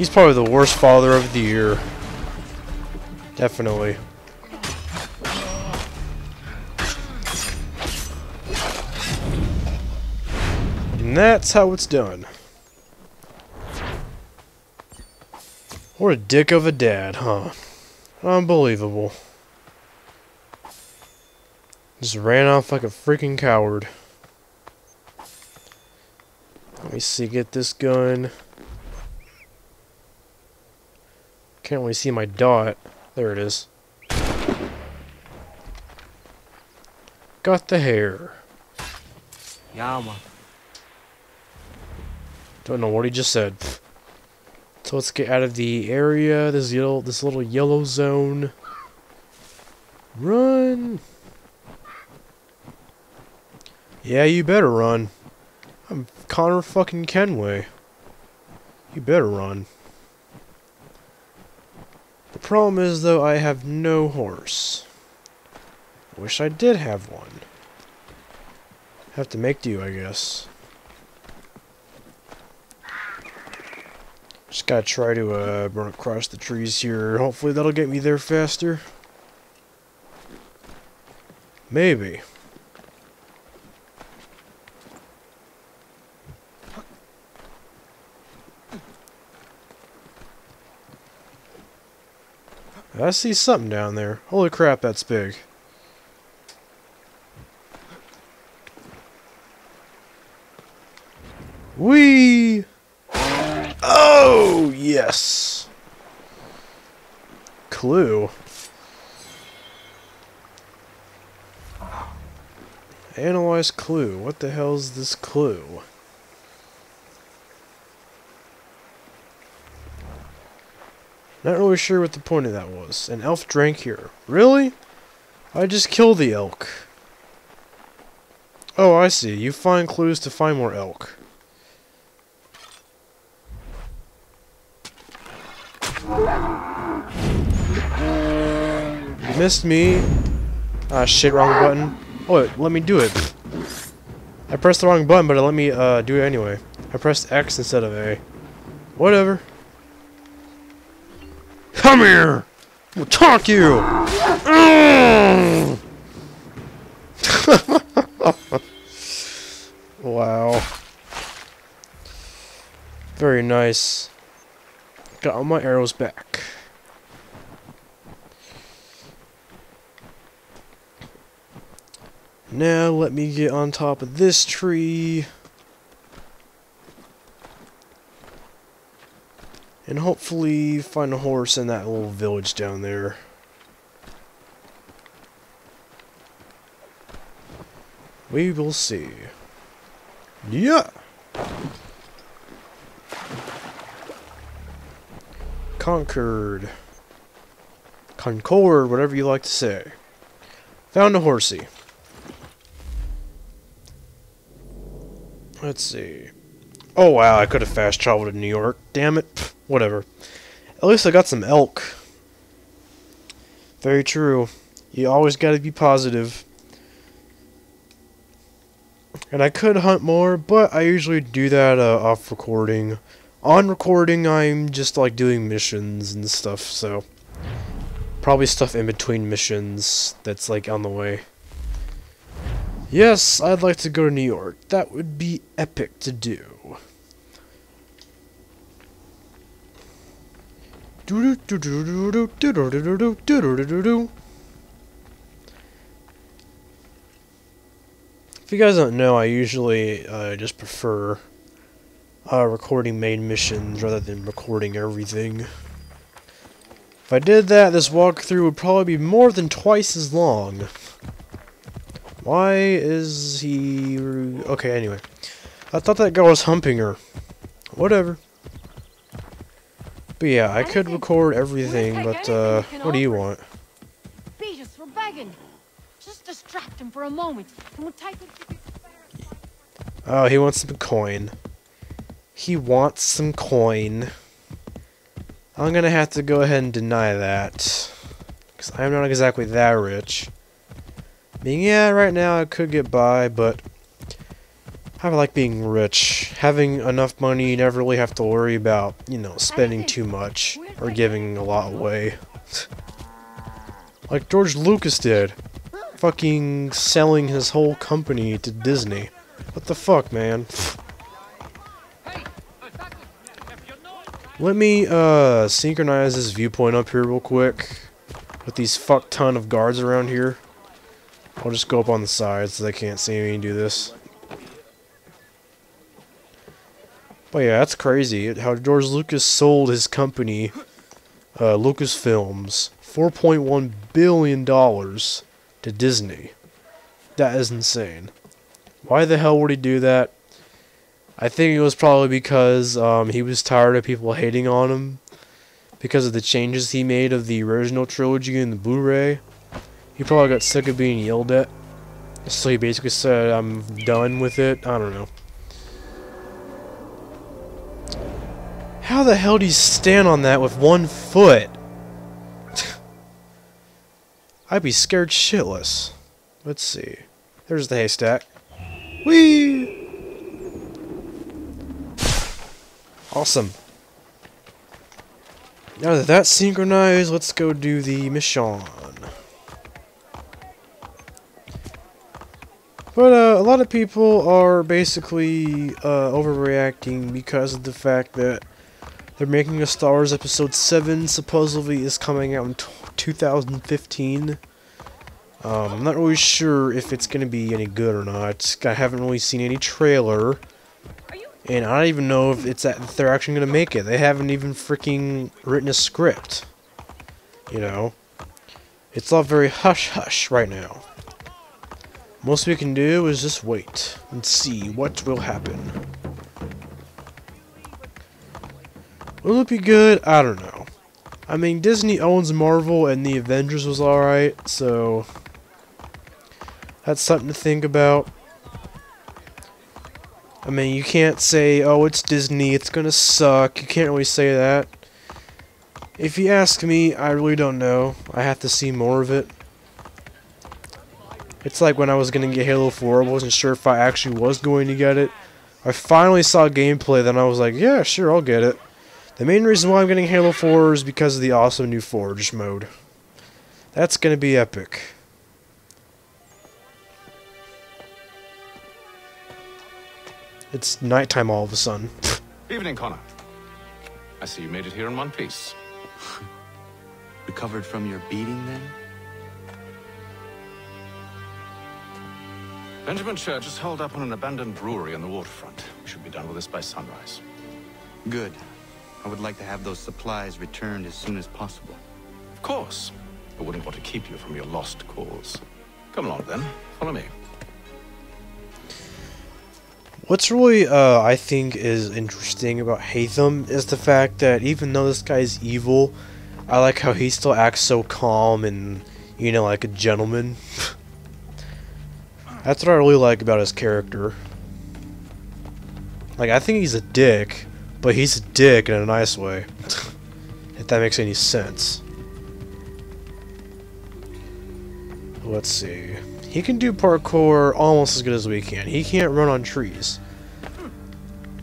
He's probably the worst father of the year. Definitely. And that's how it's done. What a dick of a dad, huh? Unbelievable. Just ran off like a freaking coward. Let me see, get this gun. Can't really see my dot. There it is. Got the hair. Yama. Don't know what he just said. So let's get out of the area. This little yellow zone. Run. Yeah, you better run. I'm Connor fucking Kenway. You better run. The problem is, though, I have no horse. Wish I did have one. Have to make do, I guess. Just gotta try to run across the trees here. Hopefully that'll get me there faster. Maybe. I see something down there. Holy crap, that's big. Whee! Oh, yes! Clue. Analyze clue. What the hell's this clue? Not really sure what the point of that was. An elf drank here. Really? I just killed the elk. Oh, I see. You find clues to find more elk. You missed me. Ah, shit, wrong button. Oh, wait, let me do it. I pressed the wrong button, but it let me do it anyway. I pressed X instead of A. Whatever. Come here! We'll talk you! Wow. Very nice. Got all my arrows back. Now let me get on top of this tree. And hopefully find a horse in that little village down there. We will see. Yeah! Conquered. Concord, whatever you like to say. Found a horsey. Let's see. Oh wow, I could have fast traveled to New York. Damn it. Pfft, whatever. At least I got some elk. Very true. You always gotta be positive. And I could hunt more, but I usually do that off recording. On recording, I'm just like doing missions and stuff, so probably stuff in between missions that's like on the way. Yes, I'd like to go to New York. That would be epic to do. If you guys don't know, I usually just prefer recording main missions rather than recording everything. If I did that, this walkthrough would probably be more than twice as long. Why is he... Okay, anyway. I thought that guy was humping her. Whatever. But yeah, I could record everything, but what do you want? Beat us, we're begging. Just distract him for a moment, and we'll take him to... Oh, he wants some coin. He wants some coin. I'm gonna have to go ahead and deny that. Because I'm not exactly that rich. I mean, yeah, right now I could get by, but I like being rich. Having enough money, you never really have to worry about, you know, spending too much or giving a lot away. Like George Lucas did. Fucking selling his whole company to Disney. What the fuck, man? Let me, synchronize this viewpoint up here real quick. With these fuck ton of guards around here. I'll just go up on the sides so they can't see me and do this. But yeah, that's crazy. How George Lucas sold his company, Lucasfilms, $4.1 billion to Disney. That is insane. Why the hell would he do that? I think it was probably because he was tired of people hating on him. Because of the changes he made of the original trilogy and the Blu-ray. He probably got sick of being yelled at. So he basically said, I'm done with it. I don't know. How the hell do you stand on that with 1 foot? I'd be scared shitless. Let's see. There's the haystack. Whee! Awesome. Now that that's synchronized, let's go do the mission. But a lot of people are basically overreacting because of the fact that they're making a Star Wars Episode 7 supposedly is coming out in 2015. I'm not really sure if it's going to be any good or not. I haven't really seen any trailer. And I don't even know if if they're actually going to make it. They haven't even freaking written a script. You know? It's all very hush-hush right now. Most we can do is just wait and see what will happen. Will it be good? I don't know. I mean, Disney owns Marvel and the Avengers was alright, so that's something to think about. I mean, you can't say, oh, it's Disney, it's gonna suck. You can't really say that. If you ask me, I really don't know. I have to see more of it. It's like when I was gonna get Halo 4, I wasn't sure if I actually was going to get it. I finally saw gameplay, then I was like, yeah, sure, I'll get it. The main reason why I'm getting Halo 4 is because of the awesome new Forge mode. That's gonna be epic. It's nighttime all of a sudden. Evening, Connor. I see you made it here in one piece. Recovered from your beating, then? Benjamin Church is holed up on an abandoned brewery on the waterfront. We should be done with this by sunrise. Good. I would like to have those supplies returned as soon as possible. Of course. I wouldn't want to keep you from your lost cause. Come along, then. Follow me. What's really, I think, is interesting about Hatham is the fact that even though this guy's evil, I like how he still acts so calm and, you know, like a gentleman. That's what I really like about his character. Like, I think he's a dick, but he's a dick in a nice way. If that makes any sense. Let's see. He can do parkour almost as good as we can. He can't run on trees.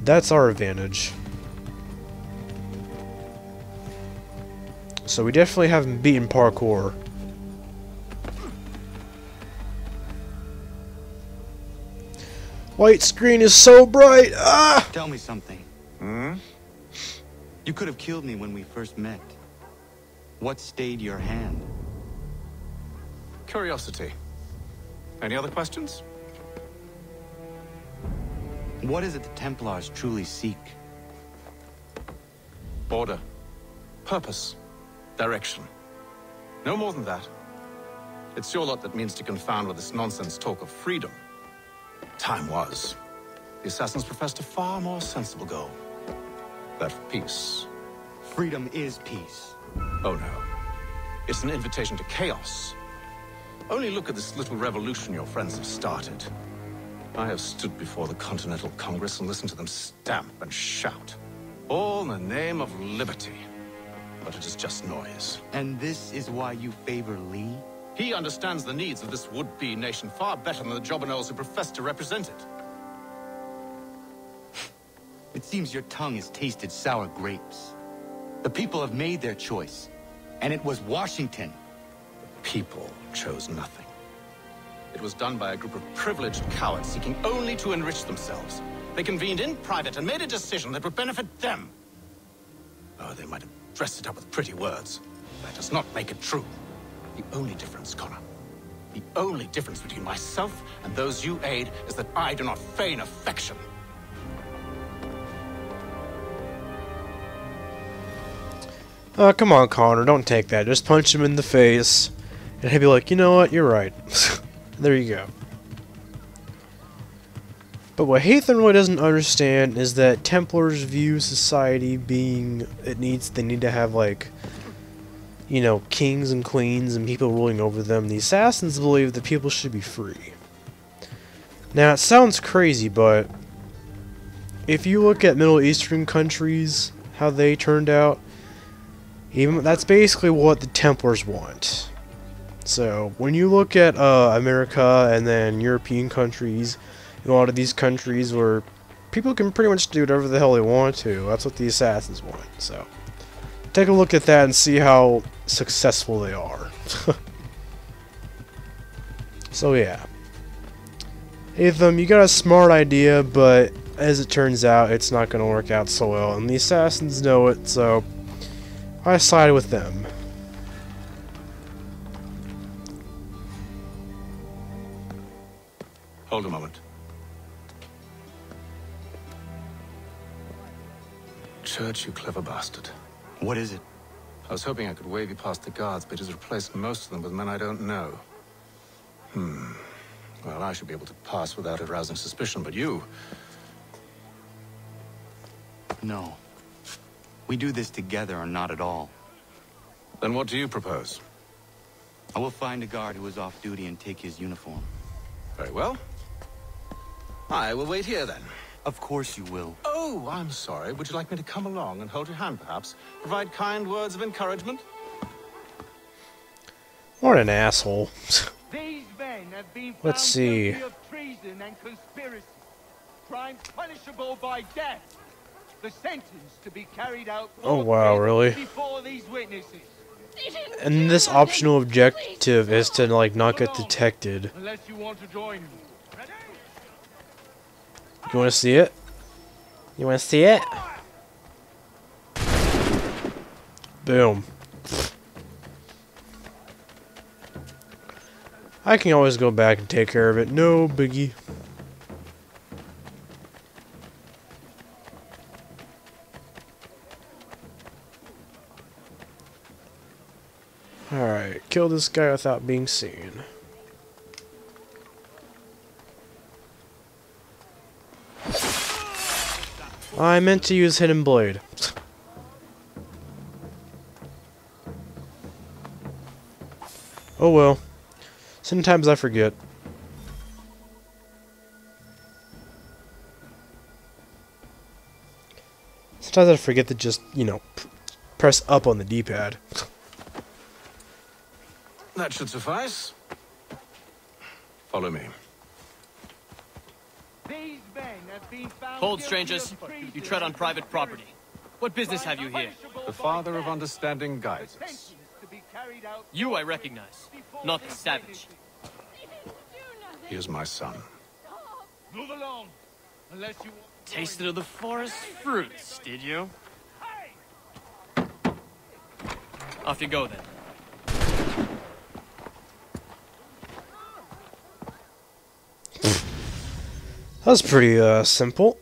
That's our advantage. So we definitely haven't beaten parkour. White screen is so bright! Ah! Tell me something. You could have killed me when we first met. What stayed your hand? Curiosity. Any other questions? What is it the Templars truly seek? Order. Purpose. Direction. No more than that. It's your lot that means to confound with this nonsense talk of freedom. Time was. The assassins professed a far more sensible goal. That of peace. Freedom is peace. Oh no. It's an invitation to chaos. Only look at this little revolution your friends have started. I have stood before the Continental Congress and listened to them stamp and shout. All in the name of liberty. But it is just noise. And this is why you favor Lee? He understands the needs of this would-be nation far better than the jobberknolls who profess to represent it. It seems your tongue has tasted sour grapes. The people have made their choice, and it was Washington. People chose nothing. It was done by a group of privileged cowards seeking only to enrich themselves. They convened in private and made a decision that would benefit them. Oh, they might have dressed it up with pretty words. That does not make it true. The only difference, Connor, the only difference between myself and those you aid is that I do not feign affection. Come on, Connor, don't take that. Just punch him in the face, and he'll be like, you know what, you're right. There you go. But what Hathan really doesn't understand is that Templars view society being, they need to have, like, you know, kings and queens and people ruling over them. The Assassins believe that people should be free. Now, it sounds crazy, but if you look at Middle Eastern countries, how they turned out, even that's basically what the Templars want. So, when you look at America and then European countries, a lot of these countries where people can pretty much do whatever the hell they want to, that's what the Assassins want. So, take a look at that and see how successful they are. So yeah. Atham, you got a smart idea, but as it turns out, it's not going to work out so well. And the Assassins know it, so I sided with them. Hold a moment. Church, you clever bastard. What is it? I was hoping I could wave you past the guards, but he's replaced most of them with men I don't know. Well, I should be able to pass without arousing suspicion, but you... No. We do this together or not at all. Then what do you propose? I will find a guard who is off duty and take his uniform. Very well. I will wait here, then. Of course you will. Oh, I'm sorry. Would you like me to come along and hold your hand, perhaps? Provide kind words of encouragement? What an asshole. These men have been found Let's see. guilty of treason and conspiracy, crimes punishable by death. The sentence to be carried out Oh wow, really? before these witnesses. And this optional objective is to, like, not get detected. Unless you want to join me. Ready? You wanna see it? You wanna see it? Boom. I can always go back and take care of it. No biggie. Alright, kill this guy without being seen. I meant to use Hidden Blade. Oh well. Sometimes I forget. Sometimes I forget to just, you know, press up on the D-pad. That should suffice. Follow me. These men have been found Hold, guilty strangers. of treason You tread on and private property. What business have you here? The father of understanding guides us. Sentence to be carried out You I recognize, not the savage. He is my son. Move along. Unless you want. Tasted of the forest fruits, did you? Off you go then. That was pretty simple.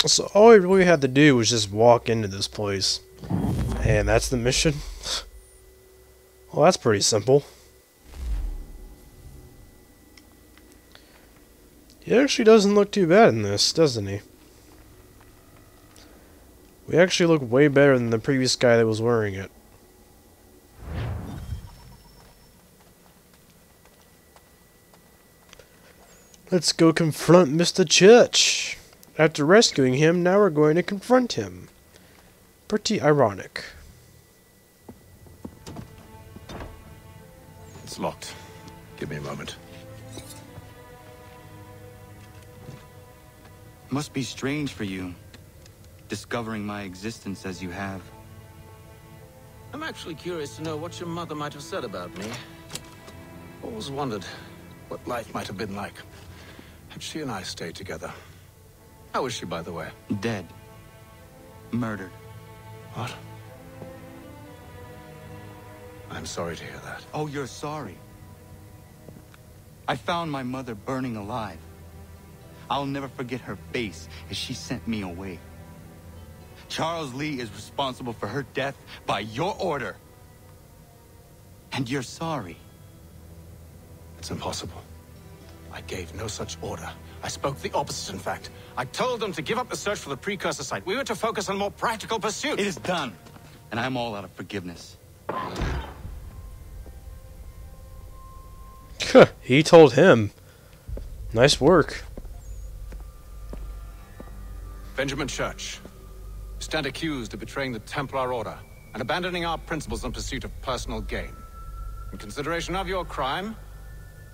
So all we really had to do was just walk into this place. And that's the mission. Well, that's pretty simple. He actually doesn't look too bad in this, doesn't he? We actually look way better than the previous guy that was wearing it. Let's go confront Mr. Church. After rescuing him, now we're going to confront him. Pretty ironic. It's locked. Give me a moment. Must be strange for you, discovering my existence as you have. I'm actually curious to know what your mother might have said about me. Always wondered what life might have been like had she and I stayed together. How is she, by the way? Dead. Murdered. What? I'm sorry to hear that. Oh, you're sorry. I found my mother burning alive. I'll never forget her face as she sent me away. Charles Lee is responsible for her death by your order. And you're sorry. It's impossible. I gave no such order. I spoke the opposite, in fact. I told them to give up the search for the precursor site. We were to focus on more practical pursuits. It is done. And I'm all out of forgiveness. He told him. Nice work. Benjamin Church, you stand accused of betraying the Templar Order and abandoning our principles in pursuit of personal gain. In consideration of your crime,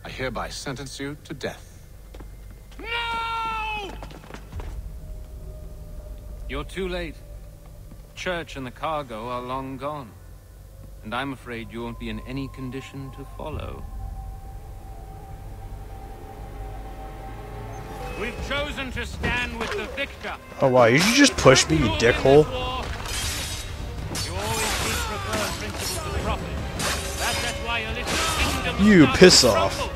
I hereby sentence you to death. No! You're too late. Church and the cargo are long gone. And I'm afraid you won't be in any condition to follow. We've chosen to stand with the victor. Oh wow, you should just push me, you dickhole. You always did prefer principles of profit. That's why a little kingdom You started piss to off. crumble.